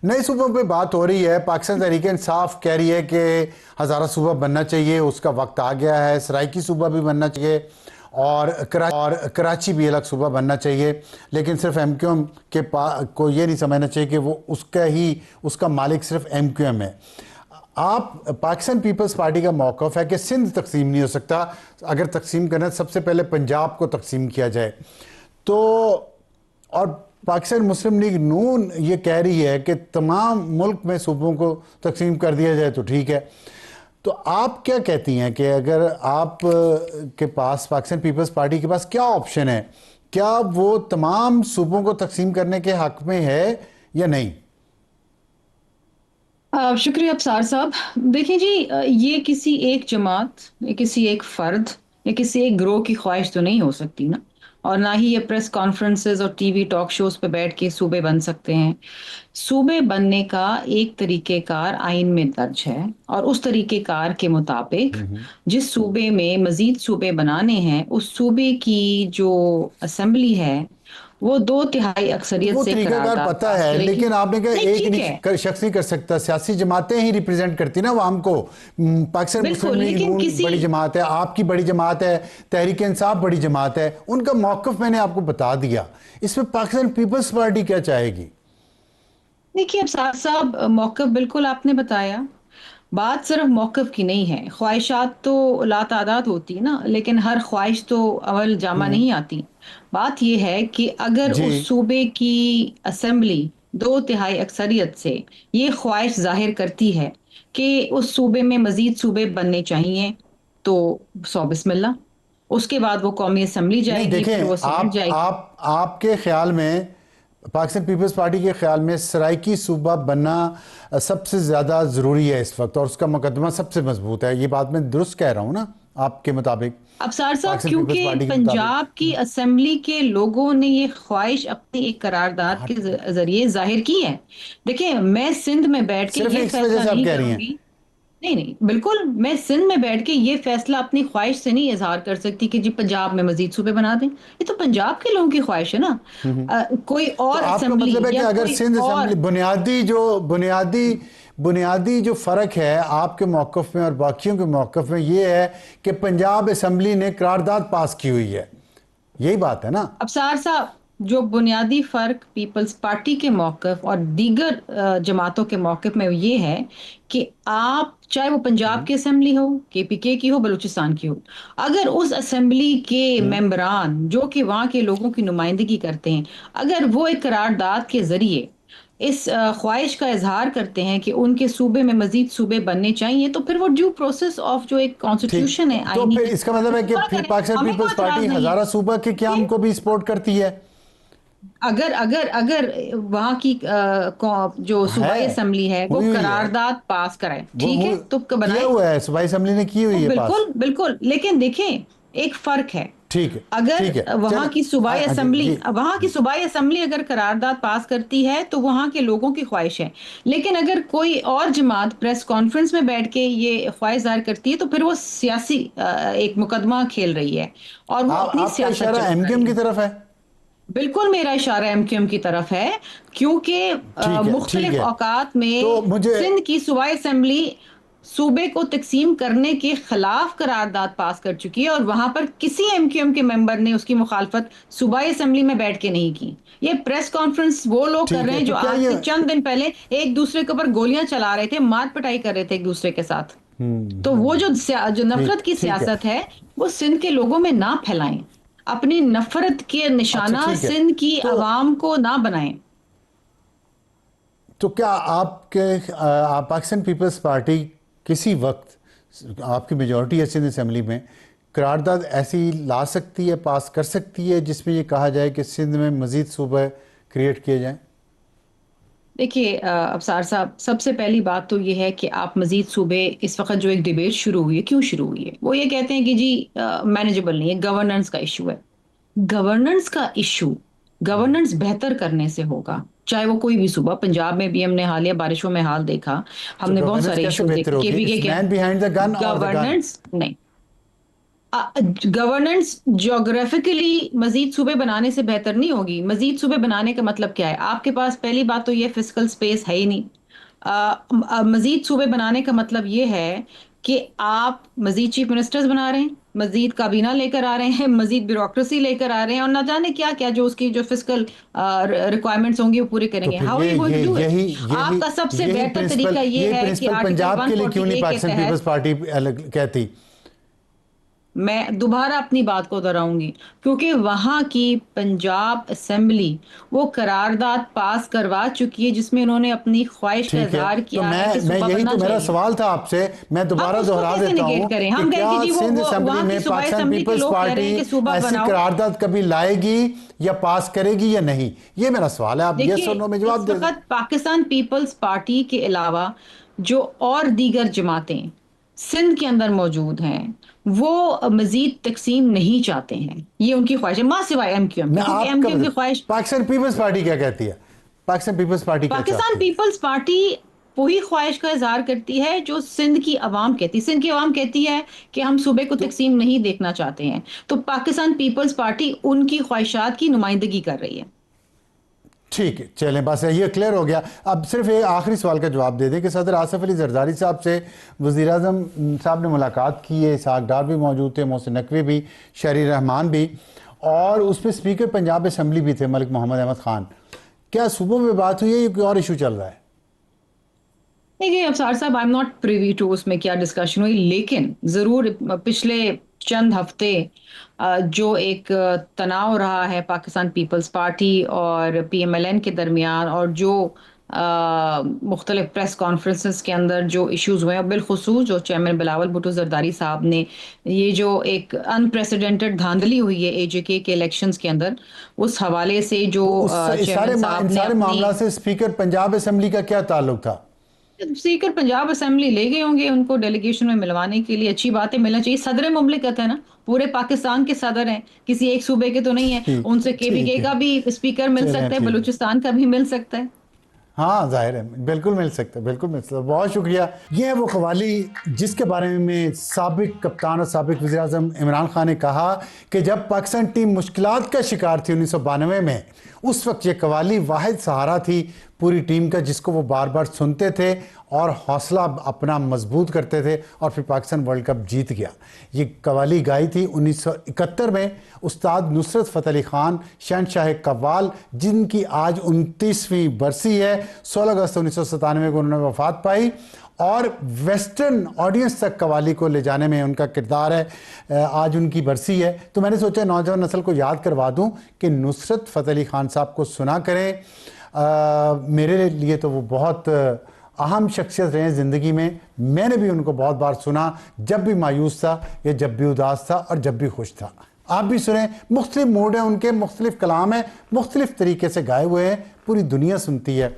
नए सूबों पे बात हो रही है। पाकिस्तान तहरीक इंसाफ कह रही है कि हज़ारा सूबा बनना चाहिए, उसका वक्त आ गया है। सराइकी सूबा भी बनना चाहिए और कराची भी अलग सूबा बनना चाहिए। लेकिन सिर्फ एमक्यूएम के को ये नहीं समझना चाहिए कि वो उसका मालिक सिर्फ एमक्यूएम है। आप पाकिस्तान पीपल्स पार्टी का मौक़िफ़ है कि सिंध तकसीम नहीं हो सकता, अगर तकसीम करना सबसे पहले पंजाब को तकसीम किया जाए। तो और पाकिस्तान मुस्लिम लीग नून ये कह रही है कि तमाम मुल्क में सूबों को तकसीम कर दिया जाए तो ठीक है। तो आप क्या कहती हैं कि अगर आप के पास, पाकिस्तान पीपल्स पार्टी के पास क्या ऑप्शन है? क्या वो तमाम सूबों को तकसीम करने के हक में है या नहीं? शुक्रिया अफसार साहब। देखिए जी, ये किसी एक जमात या किसी एक फर्द या किसी एक ग्रोह की ख्वाहिश तो नहीं हो सकती ना। और ना ही ये प्रेस कॉन्फ्रेंसेस और टीवी टॉक शोज पे बैठ के सूबे बन सकते हैं। सूबे बनने का एक तरीक़ेकार आइन में दर्ज है और उस तरीक़ेकार के मुताबिक जिस सूबे में मजीद सूबे बनाने हैं, उस सूबे की जो असेंबली है वो 2/3 तो अक्सरियत वो से तरीकाकार करारदाद पता पास है, करेगी। लेकिन आपने कहा नहीं, एक ठीक नहीं है। शख्स नहीं कर सकता, सियासी जमातें ही रिप्रेजेंट करती ना आवाम को। पाकिस्तान मुस्लिम बिल्कुल, लीग लेकिन नून किसी बड़ी जमात है, आपकी बड़ी जमात है, तहरीक इंसाफ बड़ी जमात है, उनका मौक़िफ़ मैंने आपको बता दिया। इसमें पाकिस्तान पीपल्स पार्टी क्या चाहेगी? देखिए, अब साहब साहब मौक़िफ़ बिल्कुल आपने बताया। बात सिर्फ मौक़िफ़ की नहीं है, ख्वाहिशात तो लातादाद होती है ना, लेकिन हर ख्वाहिश तो अमल जामा हम्म। नहीं आती। बात ये है कि अगर जी। उस सूबे की असेंबली 2/3 अक्सरियत से ये ख्वाहिश ज़ाहिर करती है कि उस सूबे में मज़ीद सूबे बनने चाहिए, तो सौ बिस्मिल्लाह। उसके बाद वो कौमी असेंबली नहीं, जाएगी, फिर वो देखें, सेनेट जाएगी। आपके ख्याल में, पाकिस्तान पीपल्स पार्टी के ख्याल में सराइकी सूबा बनना सबसे ज़्यादा ज़रूरी है इस वक्त, और उसका मुकदमा सबसे मजबूत है। ये बात मैं दुरुस्त कह रहा हूँ ना आपके मुताबिक, अफसार साहब, पाकिस्तान पीपल्स क्योंकि पार्टी के मुताबिक? पंजाब की असेंबली के लोगों ने ये ख्वाहिश अपनी एक करारदाद के जरिए जाहिर की है। देखिए, मैं सिंध में बैठ के सिर्फ ये इस वजह फैसला से आप नहीं कह रही हैं? करूंगी। नहीं नहीं, बिल्कुल मैं सिंध में बैठ के ये फैसला अपनी ख्वाहिश से नहीं इजहार कर सकती कि जी पंजाब में मजीद सूबे बना दें। ये तो पंजाब के लोगों की ख्वाहिश है ना। कोई तो और आपका असेंबली मतलब है कि या अगर कोई सिंध असेंबली, और। बुनियादी जो फ़र्क है आपके मौक़िफ़ में और बाकियों के मौक़िफ़ में, ये है कि पंजाब असेंबली ने करारदाद पास की हुई है, यही बात है ना? अफसार साहब, जो बुनियादी फर्क पीपल्स पार्टी के मौकफ और दीगर जमातों के मौकफ में ये है कि आप चाहे वो पंजाब हम्म। की असेंबली हो, केपीके की हो, बलूचिस्तान की हो, अगर उस असेंबली के हम्म। मेंबरान जो कि वहाँ के लोगों की नुमाइंदगी करते हैं, अगर वो एक करारदाद के जरिए इस ख्वाहिश का इजहार करते हैं कि उनके सूबे में मजीद सूबे बनने चाहिए, तो फिर वो ड्यू प्रोसेस ऑफ जो एक ठीक। कॉन्स्टिट्यूशन है, तो आईनी फिर इसका मतलब है कि पूरा फिर करें। पाकिस्तान हमें पीपल्स कोई पार्टी एतराज नहीं है। हज़ारा सूबा के क्याम देखिए, को भी सपोर्ट करती है? अगर अगर अगर वहां की जो है, सूबाई असेंबली है वो हुई हुई है, करारदाद पास कराए, वो ठीक है, तो किया बनाए। हुआ है, सूबाई असेंबली ने की वो हुई है पास। बिल्कुल बिल्कुल, लेकिन देखें, एक फर्क है। ठीक है। अगर ठीक है, वहां चले। की सूबाई जी असेंबली जी। वहां की सूबाई असेंबली अगर करारदाद पास करती है तो वहां के लोगों की ख्वाहिश है। लेकिन अगर कोई और जमात प्रेस कॉन्फ्रेंस में बैठ के ये ख्वाहिश जाहिर करती है, तो फिर वो सियासी एक मुकदमा खेल रही है और वो अपनी आपका सियासत इशारा चला रही एमक्यूएम की है। तरफ है? बिल्कुल मेरा इशारा एमक्यूएम की तरफ है, क्योंकि ठीक है, ठीक मुख्तलिफ है। औकात तो में मुझे, सिंध की सूबाई असेंबली सूबे को तकसीम करने के खिलाफ करारदाद पास कर चुकी है और वहां पर किसी एमक्यूएम के मेंबर ने उसकी मुखालफत सूबाई असेंबली में बैठ के नहीं की। ये प्रेस कॉन्फ्रेंस वो लोग कर ठीक रहे है, हैं तो जो क्या आज ये, से चंद दिन पहले एक दूसरे के ऊपर गोलियां चला रहे थे, मार पिटाई कर रहे थे एक दूसरे के साथ। तो वो जो जो नफरत ठीक की ठीक है। सियासत है, वो सिंध के लोगों में ना फैलाएं। अपनी नफरत के अच्छा, निशाना ठीक है। सिंध की तो अवाम को ना बनाएं। क्या आप पाकिस्तान पीपल्स पार्टी किसी वक्त, आपकी मेजॉरिटी है सिंध असेंबली में, करारदाद ऐसी ला सकती है, पास कर सकती है जिसमें ये कहा जाए कि सिंध में मजीद सूबे क्रिएट किए जाएं? देखिए अफसार साहब, सबसे पहली बात तो ये है कि आप मजीद सूबे, इस वक्त जो एक डिबेट शुरू हुई है, क्यों शुरू हुई है? वो ये कहते हैं कि जी मैनेजेबल नहीं है, गवर्नेंस का इशू है। गवर्नेंस का इशू गवर्नेंस बेहतर करने से होगा, चाहे वो कोई भी सूबा। पंजाब में भी हमने हालिया बारिशों में हाल देखा, तो हमने बहुत गवर्नेंस सारे कैसे इश्यूज बेहतर देखे। होगी? केपीके इट्स क्या, मैन बिहाइंड द गन और द गन? गवर्नेंस नहीं। गवर्नेंस ज्योग्राफिकली मजीद सूबे बनाने से बेहतर नहीं होगी। मजीद सूबे बनाने का मतलब क्या है? आपके पास पहली बात तो ये फिजिकल स्पेस है ही नहीं। मजीद सूबे बनाने का मतलब ये है कि आप मजीद चीफ मिनिस्टर्स बना रहे हैं, मजीद काबीना लेकर आ रहे हैं, मजीद ब्यूरोक्रेसी लेकर आ रहे हैं, और ना जाने क्या क्या जो उसकी जो फिजिकल रिक्वायरमेंट्स होंगी वो पूरी तो करेंगे। फिर how are you going to do it? यही यही आपका सबसे यही बेहतर प्रिंसिपल तरीका ये यही है कि प्रिंसिपल आर्टिकल पंजाब के लिए क्यों नहीं 148 के पाकिस्तान तहत, पीपल्स पार्टी अलग कहती? मैं दोबारा अपनी बात को दोहराऊंगी, क्योंकि वहां की पंजाब असेंबली वो करारदाद पास करवा चुकी है जिसमें उन्होंने अपनी ख्वाहिश का ठीक है, इजहार तो किया है कि मैं सूबा यही बनना तो मेरा चाहिए। सवाल था आपसे, मैं हम दोबारा उसको दोहरा कैसे देता हूं निगेट करें? कि हम कहें क्या कि जी सिंध वो असेंबली वहां की में सूबाई पाकिस्तान असेंबली के पीपल्स लोग कह रहे पार्टी हैं कि सूबा ऐसी बनाओ। करारदाद कभी लाएगी या पास करेगी या नहीं? ये मेरा सवाल है, आप यस देखिए, और नो में इस जवाब दे दें। वक्त पाकिस्तान पीपल्स पार्टी के अलावा जो और दीगर जमातें सिंध के अंदर मौजूद हैं, वो मजीद तकसीम नहीं चाहते हैं। ये उनकी ख्वाहिश है, मां सिवाय एमक्यूएम के, मैं क्योंकि आपका एमक्यूएम की ख्वाहिश। पाकिस्तान पीपल्स पार्टी क्या कहती है? पाकिस्तान पीपल्स पार्टी क्या पाकिस्तान चाहती है? पीपल्स पार्टी वही ख्वाहिश का इजहार करती है जो सिंध की अवाम कहती है। सिंध की अवाम कहती है कि हम सूबे को तो तकसीम नहीं देखना चाहते हैं, तो पाकिस्तान पीपल्स पार्टी उनकी ख्वाहिशात की नुमाइंदगी कर रही है। ठीक है, चलें, बस ये क्लियर हो गया। अब सिर्फ एक आखिरी सवाल का जवाब दे दें कि सदर आसिफ अली जरदारी साहब से वज़ीर आज़म साहब ने मुलाकात की है, इसहाक डार भी मौजूद थे, मोहसिन नकवी भी, शहरी रहमान भी, और उसमें स्पीकर पंजाब असम्बली भी थे मलिक मोहम्मद अहमद ख़ान। क्या सूबों में बात हुई है या कोई और इशू चल रहा है? देखिए अफसार साहब, I am not privy to उसमें क्या डिस्कशन हुई, लेकिन जरूर पिछले चंद हफ्ते जो एक तनाव रहा है पाकिस्तान पीपल्स पार्टी और पीएमएलएन के दरमियान, और जो मुख्तलिफ प्रेस कॉन्फ्रेंसेस के अंदर जो इश्यूज हुए हैं, बिलखुसूस जो चेयरमैन बिलावल भुट्टो जरदारी साहब ने ये जो एक अनप्रेसिडेंटेड धांधली हुई है एजेके के इलेक्शंस के अंदर, उस हवाले से जो तो उस चेयरमैन साहब इन ने सारे अपनी। मामला से स्पीकर पंजाब असम्बली का क्या ताल्लुक था? स्पीकर पंजाब असेंबली ले गए होंगे उनको डेलीगेशन में मिलवाने के लिए। अच्छी बात है, मिलना चाहिए। सदर मुमलिकत है ना, पूरे पाकिस्तान के सदर हैं, किसी एक सूबे के तो नहीं है। ठीक उनसे ठीक केपीके है, का भी स्पीकर मिल चलें, सकता है, ठीक है। बलूचिस्तान का भी मिल सकता है। हाँ, जाहिर है, बिल्कुल मिल सकता है, बिल्कुल मिल सकता है। बहुत शुक्रिया। ये है वो कवाली जिसके बारे में साबिक कप्तान और साबिक वज़ीर आज़म इमरान खान ने कहा कि जब पाकिस्तान टीम मुश्किलात का शिकार थी 1992 में, उस वक्त ये कवाली वाहिद सहारा थी पूरी टीम का, जिसको वो बार बार सुनते थे और हौसला अपना मजबूत करते थे, और फिर पाकिस्तान वर्ल्ड कप जीत गया। ये कवाली गाई थी 1971 में उस्ताद नुसरत फ़तेह अली ख़ान शहनशाह कव्वाल, जिनकी आज 29वीं बरसी है। 16 अगस्त 1997 को उन्होंने वफ़ात पाई, और वेस्टर्न ऑडियंस तक कवाली को ले जाने में उनका किरदार है। आज उनकी बरसी है, तो मैंने सोचा नौजवान नस्ल को याद करवा दूं कि नुसरत फ़तेह अली ख़ान साहब को सुना करें। मेरे लिए तो वो बहुत अहम शख्सियत रहे हैं ज़िंदगी में। मैंने भी उनको बहुत बार सुना, जब भी मायूस था या जब भी उदास था और जब भी खुश था। आप भी सुने, मुख्तलिफ मूड है उनके, मुख्तलिफ कलाम है, मुख्तलिफ तरीके से गाए हुए हैं, पूरी दुनिया सुनती है।